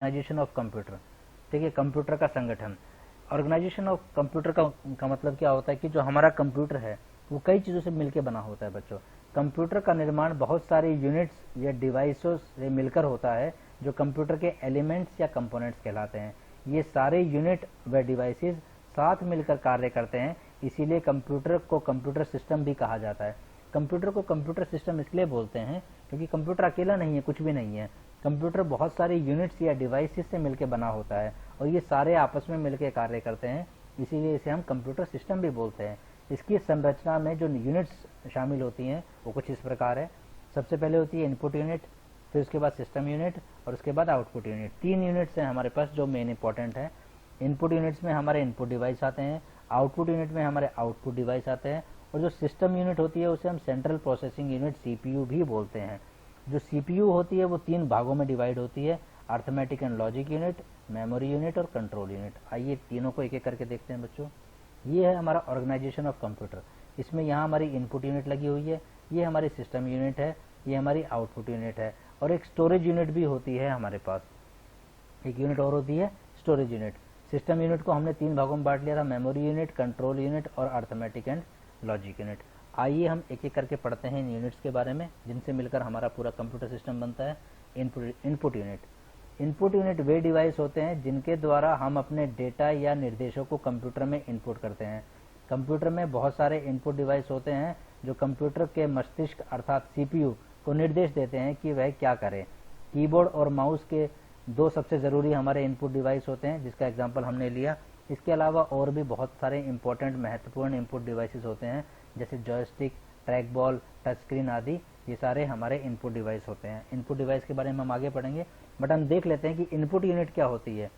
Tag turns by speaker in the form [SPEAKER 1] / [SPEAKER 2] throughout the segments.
[SPEAKER 1] Organisation of computer. ठीक है, computer का संगठन। ऑर्गेनाइजेशन ऑफ कंप्यूटर का मतलब क्या होता है कि जो हमारा कंप्यूटर है वो कई चीज़ों से मिलकर बना होता है बच्चों। कंप्यूटर का निर्माण बहुत सारे यूनिट्स या डिवाइसों से मिलकर होता है जो कंप्यूटर के एलिमेंट्स या कंपोनेंट्स कहलाते हैं। ये सारे यूनिट व डिवाइसेस साथ मिलकर कार्य करते हैं, इसीलिए कंप्यूटर को कंप्यूटर सिस्टम भी कहा जाता है। कंप्यूटर को कंप्यूटर सिस्टम इसलिए बोलते हैं क्योंकि कंप्यूटर अकेला नहीं है, कुछ भी नहीं है। कंप्यूटर बहुत सारे यूनिट्स या डिवाइसेस से मिलकर बना होता है और ये सारे आपस में मिलकर कार्य करते हैं, इसीलिए इसे हम कंप्यूटर सिस्टम भी बोलते हैं। इसकी संरचना में जो यूनिट्स शामिल होती हैं वो कुछ इस प्रकार है। सबसे पहले होती है इनपुट यूनिट, फिर उसके बाद सिस्टम यूनिट और उसके बाद आउटपुट यूनिट। 3 यूनिट्स हैं हमारे पास जो मेन इंपॉर्टेंट है। इनपुट यूनिट्स में हमारे इनपुट डिवाइस आते हैं, आउटपुट यूनिट में हमारे आउटपुट डिवाइस आते हैं, और जो सिस्टम यूनिट होती है उसे हम सेंट्रल प्रोसेसिंग यूनिट सीपीयू भी बोलते हैं। जो सीपीयू होती है वो 3 भागों में डिवाइड होती है, arithmetic and logic unit, memory unit और कंट्रोल यूनिट। आइए तीनों को एक एक करके देखते हैं बच्चों। ये है हमारा ऑर्गेनाइजेशन ऑफ कंप्यूटर। इसमें यहाँ हमारी इनपुट यूनिट लगी हुई है, ये हमारी सिस्टम यूनिट है, ये हमारी आउटपुट यूनिट है, और एक स्टोरेज यूनिट भी होती है हमारे पास। एक यूनिट और होती है स्टोरेज यूनिट। सिस्टम यूनिट को हमने 3 भागों में बांट लिया था, मेमोरी यूनिट, कंट्रोल यूनिट और अर्थमेटिक एंड लॉजिक यूनिट। आइए हम एक एक करके पढ़ते हैं इन यूनिट्स के बारे में जिनसे मिलकर हमारा पूरा कंप्यूटर सिस्टम बनता है। Input unit. इनपुट यूनिट वे डिवाइस होते हैं जिनके द्वारा हम अपने डेटा या निर्देशों को कंप्यूटर में इनपुट करते हैं। कंप्यूटर में बहुत सारे इनपुट डिवाइस होते हैं जो कंप्यूटर के मस्तिष्क अर्थात सीपीयू को निर्देश देते हैं कि वह क्या करे। कीबोर्ड और माउस के 2 सबसे ज़रूरी हमारे इनपुट डिवाइस होते हैं, जिसका एग्जाम्पल हमने लिया। इसके अलावा और भी बहुत सारे इंपॉर्टेंट महत्वपूर्ण इनपुट डिवाइसेस होते हैं, जैसे joystick, track ball, touch screen आदि। ये सारे हमारे इनपुट डिवाइस होते हैं। इनपुट डिवाइस के बारे में हम आगे पढ़ेंगे, बट हम देख लेते हैं कि इनपुट यूनिट क्या होती है।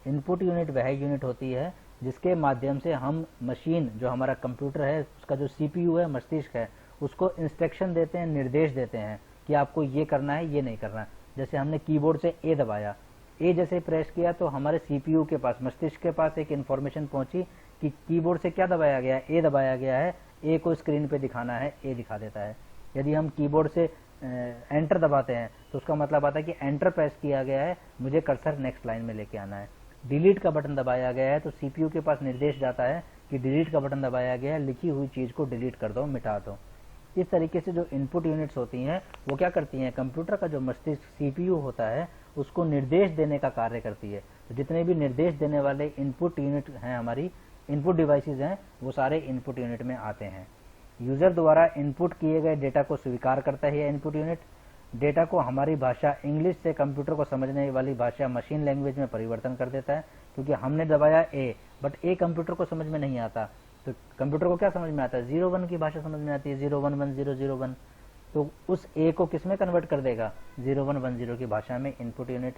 [SPEAKER 1] इनपुट यूनिट वह यूनिट होती है जिसके माध्यम से हम मशीन, जो हमारा कंप्यूटर है, उसका जो सीपीयू है, मस्तिष्क है, उसको इंस्ट्रक्शन देते हैं, निर्देश देते हैं कि आपको ये करना है, ये नहीं करना है। जैसे हमने कीबोर्ड से ए दबाया, ए जैसे प्रेस किया तो हमारे सीपीयू के पास, मस्तिष्क के पास एक इन्फॉर्मेशन पहुंची कि कीबोर्ड से क्या दबाया गया है, ए दबाया गया है, ए को स्क्रीन पे दिखाना है, ए दिखा देता है। यदि हम कीबोर्ड से एंटर दबाते हैं तो उसका मतलब आता है कि एंटर प्रेस किया गया है, मुझे कर्सर नेक्स्ट लाइन में लेके आना है। डिलीट का बटन दबाया गया है तो सीपीयू के पास निर्देश जाता है कि डिलीट का बटन दबाया गया है, लिखी हुई चीज को डिलीट कर दो, मिटा दो। इस तरीके से जो इनपुट यूनिट्स होती हैं वो क्या करती हैं, कंप्यूटर का जो मस्तिष्क सीपीयू होता है उसको निर्देश देने का कार्य करती है। तो जितने भी निर्देश देने वाले इनपुट यूनिट हैं, हमारी इनपुट डिवाइसेस हैं, वो सारे इनपुट यूनिट में आते हैं। यूजर द्वारा इनपुट किए गए डेटा को स्वीकार करता है इनपुट यूनिट। डेटा को हमारी भाषा इंग्लिश से कंप्यूटर को समझने वाली भाषा मशीन लैंग्वेज में परिवर्तन कर देता है, क्योंकि हमने दबाया ए, बट ए कंप्यूटर को समझ में नहीं आता। तो कंप्यूटर को क्या समझ में आता है, 0-1 की भाषा समझ में आती है, 0-1-1-0-0-1। तो उस ए को किस में कन्वर्ट कर देगा, 0-1-1-0 की भाषा में इनपुट यूनिट।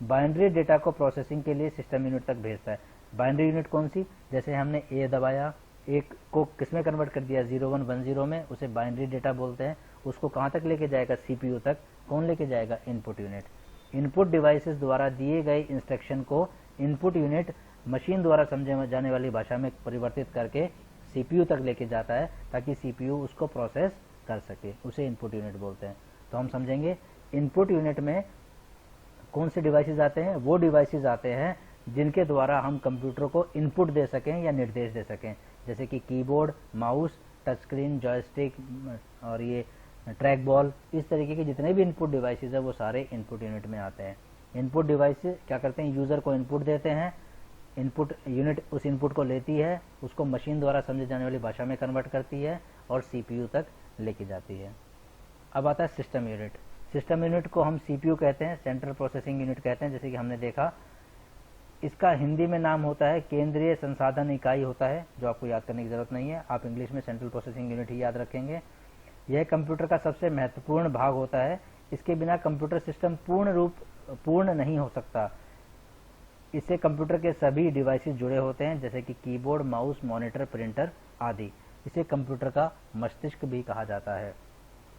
[SPEAKER 1] बाइनरी डेटा को प्रोसेसिंग के लिए सिस्टम यूनिट तक भेजता है। बाइनरी यूनिट कौन सी, जैसे हमने ए दबाया, एक को किस में कन्वर्ट कर दिया, 0-1-1-0 में, उसे बाइनरी डेटा बोलते हैं। उसको कहाँ तक लेके जाएगा, सीपीयू तक। कौन लेके जाएगा, इनपुट यूनिट। इनपुट डिवाइसेस द्वारा दिए गए इंस्ट्रक्शन को इनपुट यूनिट मशीन द्वारा समझे जाने वाली भाषा में परिवर्तित करके सीपीयू तक लेके जाता है, ताकि सीपीयू उसको प्रोसेस कर सके, उसे इनपुट यूनिट बोलते हैं। तो हम समझेंगे इनपुट यूनिट में कौन से डिवाइसेस आते हैं, वो डिवाइसेस आते हैं जिनके द्वारा हम कंप्यूटर को इनपुट दे सकें या निर्देश दे सकें, जैसे कि keyboard, mouse, touch screen, joystick और ये ट्रैक बॉल। इस तरीके के जितने भी इनपुट डिवाइसेस है वो सारे इनपुट यूनिट में आते हैं। इनपुट डिवाइस क्या करते हैं, यूजर को इनपुट देते हैं, इनपुट यूनिट उस इनपुट को लेती है, उसको मशीन द्वारा समझे जाने वाली भाषा में कन्वर्ट करती है और सीपीयू तक लेके जाती है। अब आता है सिस्टम यूनिट। सिस्टम यूनिट को हम सीपीयू कहते हैं, सेंट्रल प्रोसेसिंग यूनिट कहते हैं, जैसे कि हमने देखा। इसका हिंदी में नाम होता है केंद्रीय संसाधन इकाई होता है, जो आपको याद करने की जरूरत नहीं है, आप इंग्लिश में सेंट्रल प्रोसेसिंग यूनिट ही याद रखेंगे। यह कंप्यूटर का सबसे महत्वपूर्ण भाग होता है। इसके बिना कंप्यूटर सिस्टम पूर्ण नहीं हो सकता। इससे कंप्यूटर के सभी डिवाइसेस जुड़े होते हैं, जैसे कि कीबोर्ड, माउस, मॉनिटर, प्रिंटर आदि। इसे कंप्यूटर का मस्तिष्क भी कहा जाता है।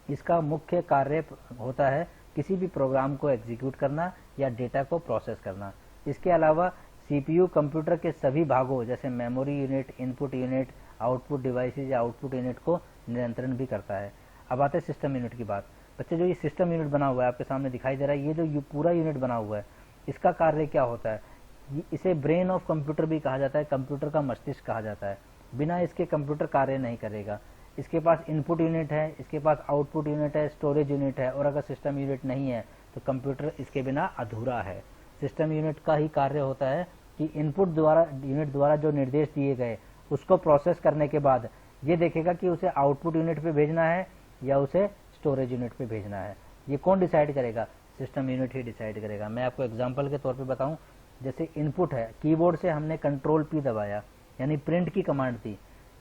[SPEAKER 1] इसका मुख्य कार्य होता है किसी भी प्रोग्राम को एग्जीक्यूट करना या डेटा को प्रोसेस करना। इसके अलावा सीपीयू कंप्यूटर के सभी भागों जैसे memory unit, input unit, output devices या आउटपुट यूनिट को नियंत्रण भी करता है। अब आते हैं सिस्टम यूनिट की बात। बच्चे, जो ये सिस्टम यूनिट बना हुआ है आपके सामने दिखाई दे रहा है, ये जो पूरा यूनिट बना हुआ है, इसका कार्य क्या होता है, इसे ब्रेन ऑफ कंप्यूटर भी कहा जाता है, कंप्यूटर का मस्तिष्क कहा जाता है। बिना इसके कंप्यूटर कार्य नहीं करेगा। इसके पास इनपुट यूनिट है, इसके पास आउटपुट यूनिट है, स्टोरेज यूनिट है, और अगर सिस्टम यूनिट नहीं है तो कंप्यूटर इसके बिना अधूरा है। सिस्टम यूनिट का ही कार्य होता है कि इनपुट यूनिट द्वारा जो निर्देश दिए गए उसको प्रोसेस करने के बाद ये देखेगा कि उसे आउटपुट यूनिट पे भेजना है या उसे स्टोरेज यूनिट पे भेजना है। ये कौन डिसाइड करेगा? सिस्टम यूनिट ही डिसाइड करेगा। मैं आपको एग्जांपल के तौर पे बताऊं, जैसे इनपुट है, कीबोर्ड से हमने कंट्रोल P दबाया, यानी प्रिंट की कमांड दी,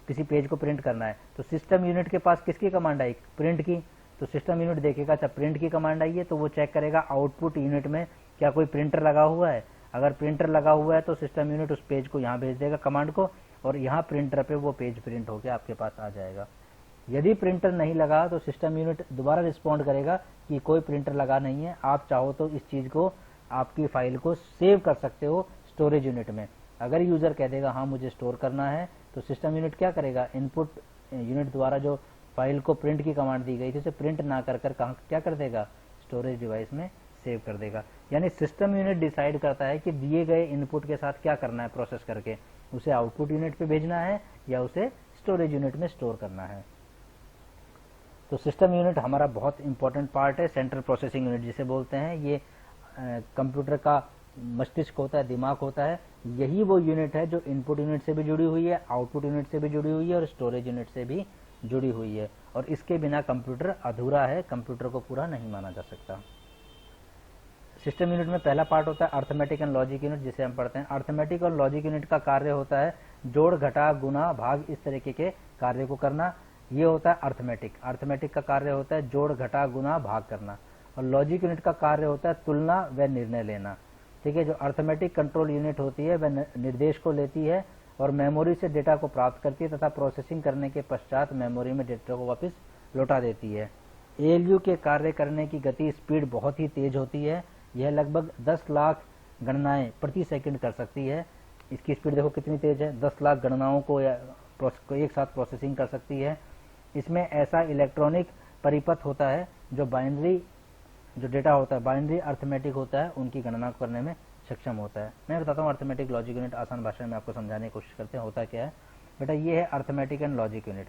[SPEAKER 1] किसी पेज को प्रिंट करना है, तो सिस्टम यूनिट के पास किसकी कमांड आई? प्रिंट की। तो सिस्टम यूनिट देखेगा अच्छा प्रिंट की कमांड आई है, तो वो चेक करेगा आउटपुट यूनिट में क्या कोई प्रिंटर लगा हुआ है। अगर प्रिंटर लगा हुआ है तो सिस्टम यूनिट उस पेज को यहाँ भेज देगा कमांड को, और यहाँ प्रिंटर पे वो पेज प्रिंट होकर आपके पास आ जाएगा। यदि प्रिंटर नहीं लगा तो सिस्टम यूनिट दोबारा रिस्पॉन्ड करेगा कि कोई प्रिंटर लगा नहीं है, आप चाहो तो इस चीज़ को, आपकी फाइल को सेव कर सकते हो स्टोरेज यूनिट में। अगर यूज़र कह देगा हाँ मुझे स्टोर करना है, तो सिस्टम यूनिट क्या करेगा? इनपुट यूनिट द्वारा जो फाइल को प्रिंट की कमांड दी गई थी उसे प्रिंट ना कर कहाँ क्या कर देगा? स्टोरेज डिवाइस में सेव कर देगा। यानी सिस्टम यूनिट डिसाइड करता है कि दिए गए इनपुट के साथ क्या करना है प्रोसेस करके, उसे आउटपुट यूनिट पे भेजना है या उसे स्टोरेज यूनिट में स्टोर करना है। तो सिस्टम यूनिट हमारा बहुत इंपॉर्टेंट पार्ट है, सेंट्रल प्रोसेसिंग यूनिट जिसे बोलते हैं। ये कंप्यूटर का मस्तिष्क होता है, दिमाग होता है। यही वो यूनिट है जो इनपुट यूनिट से भी जुड़ी हुई है, आउटपुट यूनिट से भी जुड़ी हुई है और स्टोरेज यूनिट से भी जुड़ी हुई है, और इसके बिना कंप्यूटर अधूरा है, कंप्यूटर को पूरा नहीं माना जा सकता। सिस्टम यूनिट में पहला पार्ट होता है अर्थमेटिक एंड लॉजिक यूनिट, जिसे हम पढ़ते हैं। अर्थमेटिक और लॉजिक यूनिट का कार्य होता है जोड़, घटा, गुना, भाग, इस तरीके के कार्य को करना। ये होता है अर्थमेटिक। अर्थमेटिक का कार्य होता है जोड़, घटा, गुना, भाग करना, और लॉजिक यूनिट का कार्य होता है तुलना व निर्णय लेना। ठीक है, जो अर्थमेटिक कंट्रोल यूनिट होती है वह निर्देश को लेती है और मेमोरी से डेटा को प्राप्त करती है तथा प्रोसेसिंग करने के पश्चात मेमोरी में डेटा को वापस लौटा देती है। एएलयू के कार्य करने की गति स्पीड बहुत ही तेज होती है। यह लगभग 10 लाख गणनाएं प्रति सेकंड कर सकती है। इसकी स्पीड देखो कितनी तेज है, 10 लाख गणनाओं को एक साथ प्रोसेसिंग कर सकती है। इसमें ऐसा इलेक्ट्रॉनिक परिपथ होता है जो बाइनरी जो डेटा होता है, बाइनरी अर्थमेटिक होता है, उनकी गणना करने में सक्षम होता है। मैं बताता हूँ अर्थमेटिक लॉजिक यूनिट, आसान भाषा में आपको समझाने की कोशिश करते हैं होता क्या है। बेटा ये है arithmetic and logic unit.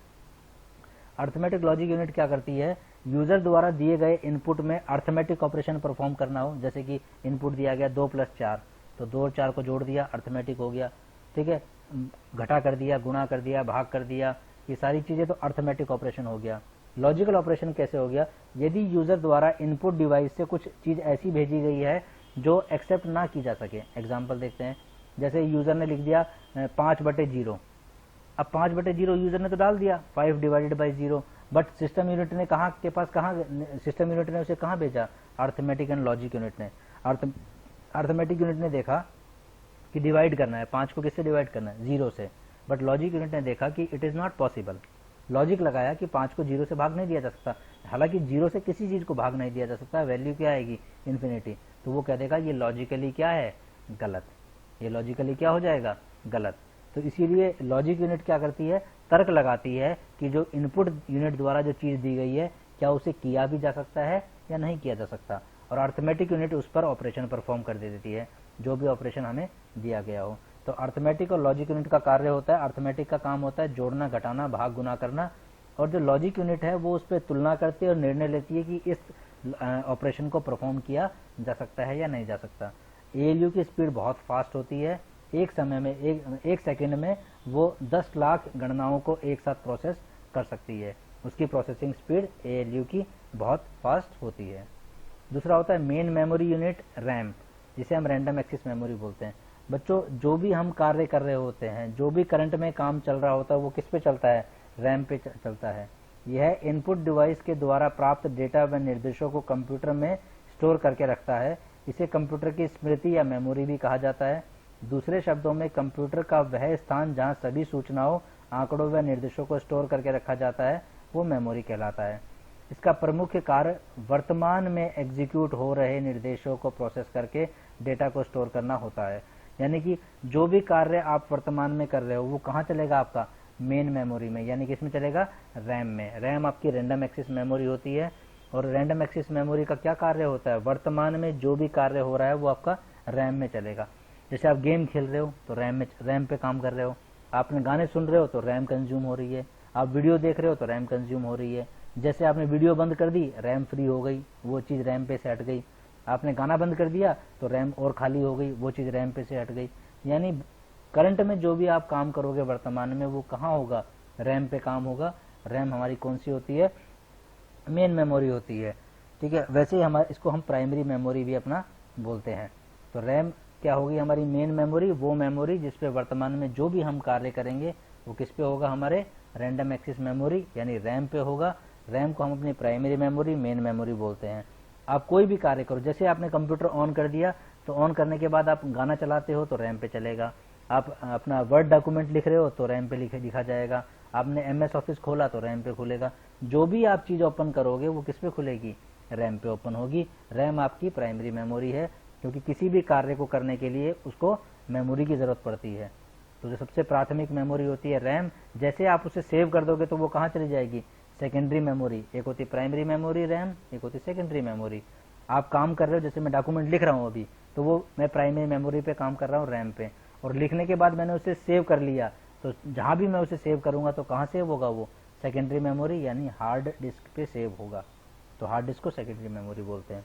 [SPEAKER 1] Arithmetic logic unit क्या करती है? यूजर द्वारा दिए गए इनपुट में अर्थमेटिक ऑपरेशन परफॉर्म करना हो, जैसे कि इनपुट दिया गया 2 + 4, तो 2 और 4 को जोड़ दिया, अर्थमेटिक हो गया। ठीक है, घटा कर दिया, गुणा कर दिया, भाग कर दिया, ये सारी चीजें तो अर्थमेटिक ऑपरेशन हो गया। लॉजिकल ऑपरेशन कैसे हो गया? यदि यूजर द्वारा इनपुट डिवाइस से कुछ चीज ऐसी भेजी गई है जो एक्सेप्ट ना की जा सके। एग्जाम्पल देखते हैं, जैसे यूजर ने लिख दिया 5/0। अब 5/0 यूजर ने तो डाल दिया 5/0, बट सिस्टम यूनिट ने सिस्टम यूनिट ने उसे कहाँ भेजा? अर्थमेटिक एंड लॉजिक यूनिट ने। अर्थमेटिक यूनिट ने देखा कि डिवाइड करना है, 5 को किससे डिवाइड करना है? 0 से, बट लॉजिक यूनिट ने देखा कि it is not possible. Logic लगाया कि 5 को 0 से भाग नहीं दिया जा सकता, हालांकि 0 से किसी चीज को भाग नहीं दिया जा सकता, वैल्यू क्या आएगी? इन्फिनिटी। तो वो कह देगा ये लॉजिकली क्या है? गलत। ये लॉजिकली क्या हो जाएगा? गलत। तो इसीलिए लॉजिक यूनिट क्या करती है? तर्क लगाती है कि जो इनपुट यूनिट द्वारा जो चीज दी गई है क्या उसे किया भी जा सकता है या नहीं किया जा सकता, और अर्थमेटिक यूनिट उस पर ऑपरेशन परफॉर्म कर देती है, जो भी ऑपरेशन हमें दिया गया हो। तो अर्थमेटिक और लॉजिक यूनिट का कार्य होता है, अर्थमेटिक का काम होता है जोड़ना, घटाना, भाग, गुना करना, और जो लॉजिक यूनिट है वो उस पर तुलना करती है और निर्णय लेती है कि इस ऑपरेशन को परफॉर्म किया जा सकता है या नहीं जा सकता। एएलयू की स्पीड बहुत फास्ट होती है, एक समय में एक सेकंड में वो 10 लाख गणनाओं को एक साथ प्रोसेस कर सकती है। उसकी प्रोसेसिंग स्पीड एएलयू की बहुत फास्ट होती है। दूसरा होता है मेन मेमोरी यूनिट, रैम, जिसे हम रैंडम एक्सेस मेमोरी बोलते हैं। बच्चों, जो भी हम कार्य कर रहे होते हैं, जो भी करंट में काम चल रहा होता है, वो किस पे चलता है? रैम पे चलता है। यह इनपुट डिवाइस के द्वारा प्राप्त डेटा व निर्देशों को कंप्यूटर में स्टोर करके रखता है। इसे कंप्यूटर की स्मृति या मेमोरी भी कहा जाता है। दूसरे शब्दों में कंप्यूटर का वह स्थान जहां सभी सूचनाओं, आंकड़ों व निर्देशों को स्टोर करके रखा जाता है वो मेमोरी कहलाता है। इसका प्रमुख कार्य वर्तमान में एग्जीक्यूट हो रहे निर्देशों को प्रोसेस करके डेटा को स्टोर करना होता है। यानी कि जो भी कार्य आप वर्तमान में कर रहे हो वो कहाँ चलेगा? आपका मेन मेमोरी में, यानी कि इसमें चलेगा रैम में। रैम आपकी रैंडम एक्सेस मेमोरी होती है, और रैंडम एक्सेस मेमोरी का क्या कार्य होता है? वर्तमान में जो भी कार्य हो रहा है वो आपका रैम में चलेगा। जैसे आप गेम खेल रहे हो तो रैम पे काम कर रहे हो, आपने गाने सुन रहे हो तो रैम कंज्यूम हो रही है, आप वीडियो देख रहे हो तो रैम कंज्यूम हो रही है। जैसे आपने वीडियो बंद कर दी, रैम फ्री हो गई, वो चीज़ रैम पे से हट गई। आपने गाना बंद कर दिया तो रैम और खाली हो गई, वो चीज़ रैम पे से हट गई। यानी करंट में जो भी आप काम करोगे वर्तमान में, वो कहाँ होगा, रैम पे काम होगा। रैम हमारी कौन सी होती है, मेन मेमोरी होती है, ठीक है। वैसे ही हमारे इसको हम प्राइमरी मेमोरी भी अपना बोलते हैं। तो रैम क्या होगी, हमारी मेन मेमोरी, वो मेमोरी जिसपे वर्तमान में जो भी हम कार्य करेंगे वो किस पे होगा, हमारे रैंडम एक्सेस मेमोरी यानी रैम पे होगा। रैम को हम अपनी प्राइमरी मेमोरी, मेन मेमोरी बोलते हैं। आप कोई भी कार्य करो, जैसे आपने कंप्यूटर ऑन कर दिया तो ऑन करने के बाद आप गाना चलाते हो तो रैम पे चलेगा, आप अपना वर्ड डॉक्यूमेंट लिख रहे हो तो रैम पे लिखा जाएगा, आपने MS ऑफिस खोला तो रैम पे खुलेगा। जो भी आप चीज़ ओपन करोगे वो किस पे खुलेगी, रैम पे ओपन होगी। रैम आपकी प्राइमरी मेमोरी है, क्योंकि किसी भी कार्य को करने के लिए उसको मेमोरी की ज़रूरत पड़ती है। तो जो सबसे प्राथमिक मेमोरी होती है रैम, जैसे आप उसे सेव कर दोगे तो वो कहाँ चली जाएगी, सेकेंडरी मेमोरी। एक होती प्राइमरी मेमोरी रैम, एक होती सेकेंडरी मेमोरी। आप काम कर रहे हो, जैसे मैं डॉक्यूमेंट लिख रहा हूँ अभी, तो वो मैं प्राइमरी मेमोरी पे काम कर रहा हूँ, रैम पे, और लिखने के बाद मैंने उसे सेव कर लिया, तो जहाँ भी मैं उसे सेव करूँगा तो कहाँ सेव होगा, वो सेकेंडरी मेमोरी यानी हार्ड डिस्क पे सेव होगा। तो हार्ड डिस्क को सेकेंडरी मेमोरी बोलते हैं।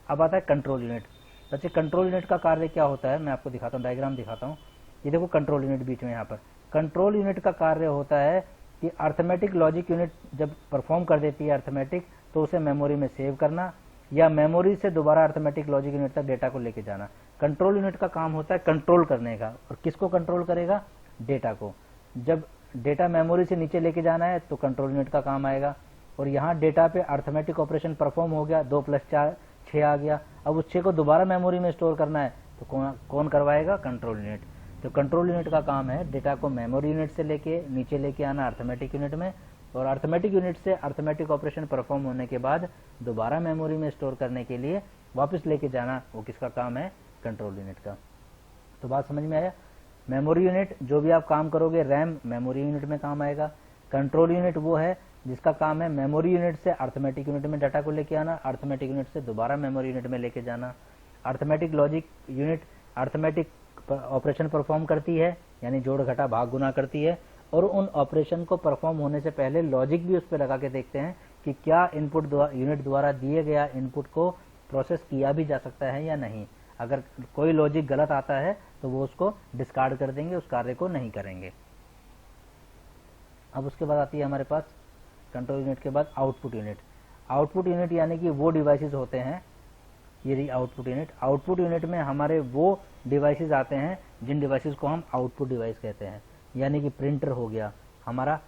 [SPEAKER 1] अब आता है कंट्रोल यूनिट। बच्चे कंट्रोल यूनिट का कार्य क्या होता है, मैं आपको दिखाता हूँ, डायग्राम दिखाता हूँ। ये देखो कंट्रोल यूनिट बीच में, यहाँ पर कंट्रोल यूनिट का कार्य होता है कि अर्थमेटिक लॉजिक यूनिट जब परफॉर्म कर देती है अर्थमेटिक, तो उसे मेमोरी में सेव करना या मेमोरी से दोबारा अर्थमेटिक लॉजिक यूनिट तक डेटा को लेके जाना। कंट्रोल यूनिट का काम होता है कंट्रोल करने का, और किसको कंट्रोल करेगा, डेटा को। जब डेटा मेमोरी से नीचे लेके जाना है तो कंट्रोल यूनिट का काम आएगा। और यहाँ डेटा पे अर्थमेटिक ऑपरेशन परफॉर्म हो गया, 2 + 4 6 आ गया, अब उस 6 को दोबारा मेमोरी में स्टोर करना है तो कौन करवाएगा, कंट्रोल यूनिट। तो कंट्रोल यूनिट का काम है डेटा को मेमोरी यूनिट से लेके नीचे लेके आना अर्थमेटिक यूनिट में, और अर्थमेटिक यूनिट से अर्थमेटिक ऑपरेशन परफॉर्म होने के बाद दोबारा मेमोरी में स्टोर करने के लिए वापस लेके जाना, वो किसका काम है, कंट्रोल यूनिट का। तो बात समझ में आया। मेमोरी यूनिट, जो भी आप काम करोगे, रैम मेमोरी यूनिट में काम आएगा। कंट्रोल यूनिट वो है जिसका काम है मेमोरी यूनिट से अर्थमेटिक यूनिट में डाटा को लेके आना, अर्थमेटिक यूनिट से दोबारा मेमोरी यूनिट में लेके जाना। Arithmetic logic unit arithmetic operation perform करती है, यानी जोड़ घटा भाग गुना करती है, और उन ऑपरेशन को परफॉर्म होने से पहले लॉजिक भी उस पर लगा के देखते हैं कि क्या इनपुट यूनिट द्वारा दिए गया इनपुट को प्रोसेस किया भी जा सकता है या नहीं। अगर कोई लॉजिक गलत आता है तो वो उसको डिस्कार्ड कर देंगे, उस कार्य को नहीं करेंगे। अब उसके बाद आती है हमारे पास कंट्रोल यूनिट के बाद आउटपुट यूनिट। आउटपुट यूनिट यानी कि वो डिवाइसेस होते हैं, ये रही आउटपुट यूनिट। आउटपुट यूनिट में हमारे वो डिवाइसेस आते हैं जिन डिवाइसेस को हम आउटपुट डिवाइस कहते हैं, यानी कि प्रिंटर हो गया हमारा,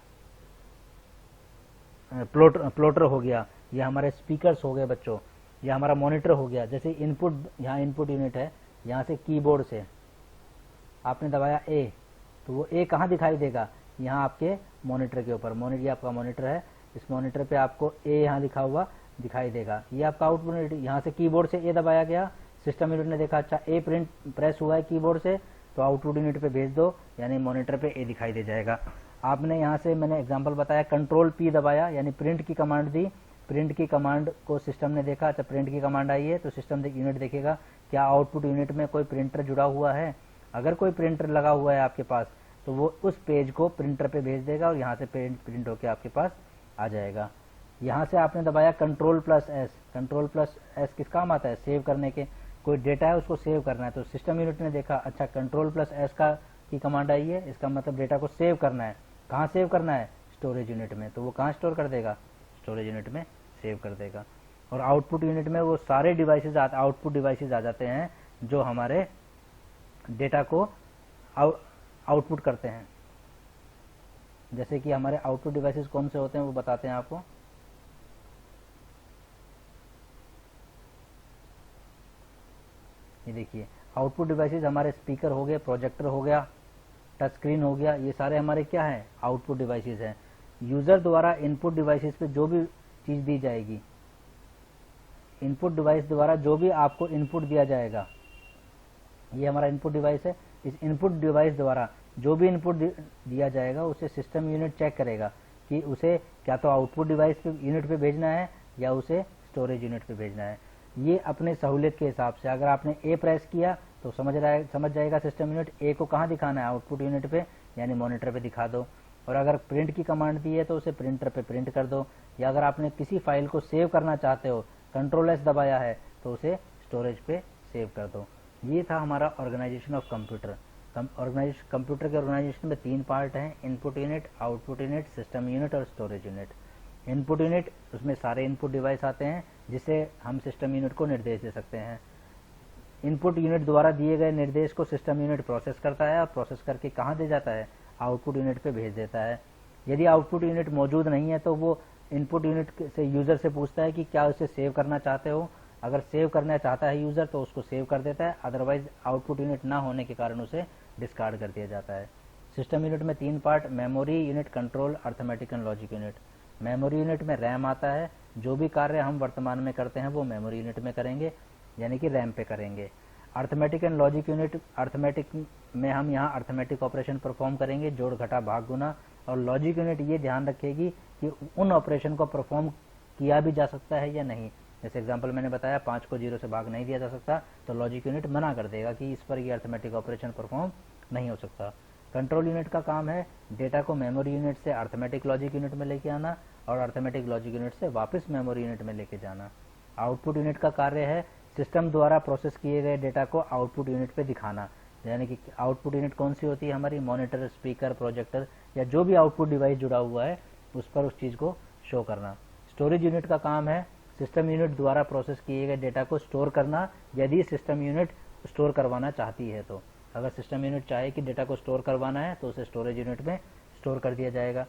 [SPEAKER 1] प्लॉटर हो गया, या हमारे स्पीकर्स हो गए बच्चों, या हमारा मॉनिटर हो गया। जैसे इनपुट, यहाँ इनपुट यूनिट है, यहाँ से कीबोर्ड से आपने दबाया ए, तो वो ए कहाँ दिखाई देगा, यहाँ आपके मॉनिटर के ऊपर। ये आपका मॉनिटर है, इस मॉनिटर पे आपको ए यहाँ लिखा हुआ दिखाई देगा, ये आपका आउटपुट यूनिट। यहाँ से कीबोर्ड से ए दबाया गया, सिस्टम यूनिट ने देखा अच्छा ए प्रेस हुआ है कीबोर्ड से, तो आउटपुट यूनिट पे भेज दो, यानी मॉनिटर पे ए दिखाई दे जाएगा। आपने यहाँ से, मैंने एग्जांपल बताया, कंट्रोल P दबाया यानी प्रिंट की कमांड दी, प्रिंट की कमांड को सिस्टम ने देखा, अच्छा प्रिंट की कमांड आई है, तो सिस्टम यूनिट देखेगा क्या आउटपुट यूनिट में कोई प्रिंटर जुड़ा हुआ है। अगर कोई प्रिंटर लगा हुआ है आपके पास तो वो उस पेज को प्रिंटर पे भेज देगा और यहाँ से प्रिंट होकर आपके पास आ जाएगा। यहाँ से आपने दबाया control plus S, control plus S किस काम आता है, सेव करने के, कोई डेटा है उसको सेव करना है, तो सिस्टम यूनिट ने देखा अच्छा कंट्रोल प्लस एस की कमांड आई है, इसका मतलब डेटा को सेव करना है। कहाँ सेव करना है, स्टोरेज यूनिट में, तो वो कहाँ स्टोर कर देगा, स्टोरेज यूनिट में सेव कर देगा। और आउटपुट यूनिट में वो सारे डिवाइसेज आउटपुट डिवाइसेज आ जाते हैं जो हमारे डेटा को आउटपुट करते हैं। जैसे कि हमारे आउटपुट डिवाइसेस कौन से होते हैं वो बताते हैं आपको। ये देखिए आउटपुट डिवाइसेस हमारे स्पीकर हो गए, प्रोजेक्टर हो गया, टच स्क्रीन हो गया, ये सारे हमारे क्या है, आउटपुट डिवाइसेस हैं। यूजर द्वारा इनपुट डिवाइसेस पे जो भी चीज दी जाएगी, इनपुट डिवाइस द्वारा जो भी आपको इनपुट दिया जाएगा, ये हमारा इनपुट डिवाइस है। इस इनपुट डिवाइस द्वारा जो भी इनपुट दिया जाएगा उसे सिस्टम यूनिट चेक करेगा कि उसे क्या तो आउटपुट डिवाइस पे यूनिट पे भेजना है या उसे स्टोरेज यूनिट पे भेजना है। ये अपने सहूलियत के हिसाब से, अगर आपने ए प्रेस किया तो समझ जाएगा सिस्टम यूनिट ए को कहाँ दिखाना है, आउटपुट यूनिट पे यानी मॉनिटर पे दिखा दो। और अगर प्रिंट की कमांड दी है तो उसे प्रिंटर पे प्रिंट कर दो, या अगर आपने किसी फाइल को सेव करना चाहते हो, कंट्रोल एस दबाया है तो उसे स्टोरेज पे सेव कर दो। ये था हमारा ऑर्गेनाइजेशन ऑफ कंप्यूटर। कंप्यूटर के ऑर्गेनाइजेशन में 3 पार्ट हैं, input unit, output unit, system unit और स्टोरेज यूनिट। इनपुट यूनिट, उसमें सारे इनपुट डिवाइस आते हैं जिसे हम सिस्टम यूनिट को निर्देश दे सकते हैं। इनपुट यूनिट द्वारा दिए गए निर्देश को सिस्टम यूनिट प्रोसेस करता है और प्रोसेस करके कहाँ दे जाता है, आउटपुट यूनिट पे भेज देता है। यदि आउटपुट यूनिट मौजूद नहीं है तो वो इनपुट यूनिट से यूजर से पूछता है कि क्या उसे सेव करना चाहते हो। अगर सेव करना चाहता है यूजर तो उसको सेव कर देता है, अदरवाइज आउटपुट यूनिट ना होने के कारण उसे डिस्कार्ड कर दिया जाता है। सिस्टम यूनिट में 3 part, memory unit, control, arithmetic and logic unit. Memory unit में रैम आता है, जो भी कार्य हम वर्तमान में करते हैं वो मेमोरी यूनिट में करेंगे, यानी कि रैम पे करेंगे। Arithmetic and logic unit, arithmetic में हम यहाँ अर्थमेटिक ऑपरेशन परफॉर्म करेंगे, जोड़ घटा भाग गुना। और लॉजिक यूनिट ये ध्यान रखेगी कि उन ऑपरेशन को परफॉर्म किया भी जा सकता है या नहीं। जैसे एग्जांपल मैंने बताया 5 को 0 से भाग नहीं दिया जा सकता, तो लॉजिक यूनिट मना कर देगा कि इस पर ये अर्थमेटिक ऑपरेशन परफॉर्म नहीं हो सकता। कंट्रोल यूनिट का काम है डेटा को मेमोरी यूनिट से अर्थमेटिक लॉजिक यूनिट में लेके आना और अर्थमेटिक लॉजिक यूनिट से वापस मेमोरी यूनिट में लेके जाना। आउटपुट यूनिट का कार्य है सिस्टम द्वारा प्रोसेस किए गए डेटा को आउटपुट यूनिट पे दिखाना, यानी कि आउटपुट यूनिट कौन सी होती है हमारी, मॉनिटर, स्पीकर, प्रोजेक्टर या जो भी आउटपुट डिवाइस जुड़ा हुआ है उस पर उस चीज़ को शो करना। स्टोरेज यूनिट का काम है सिस्टम यूनिट द्वारा प्रोसेस किए गए डेटा को स्टोर करना, यदि सिस्टम यूनिट स्टोर करवाना चाहती है तो। अगर सिस्टम यूनिट चाहे कि डेटा को स्टोर करवाना है तो उसे स्टोरेज यूनिट में स्टोर कर दिया जाएगा।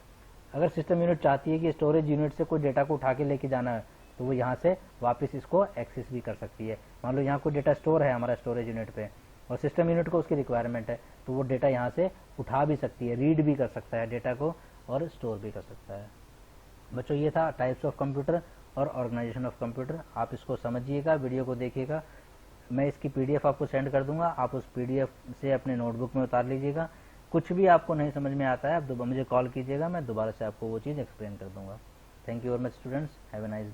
[SPEAKER 1] अगर सिस्टम यूनिट चाहती है कि स्टोरेज यूनिट से कोई डेटा को उठा के लेके जाना है तो वो यहाँ से वापस इसको एक्सेस भी कर सकती है। मान लो यहाँ कोई डेटा स्टोर है हमारा स्टोरेज यूनिट पे और सिस्टम यूनिट को उसकी रिक्वायरमेंट है, तो वो डेटा यहाँ से उठा भी सकती है, रीड भी कर सकता है डेटा को और स्टोर भी कर सकता है। बच्चों ये था टाइप्स ऑफ कंप्यूटर और ऑर्गेनाइजेशन ऑफ कंप्यूटर। आप इसको समझिएगा, वीडियो को देखिएगा। मैं इसकी PDF आपको सेंड कर दूंगा, आप उस PDF से अपने नोटबुक में उतार लीजिएगा। कुछ भी आपको नहीं समझ में आता है आप मुझे कॉल कीजिएगा, मैं दोबारा से आपको वो चीज़ एक्सप्लेन कर दूंगा। Thank you very much students, have a nice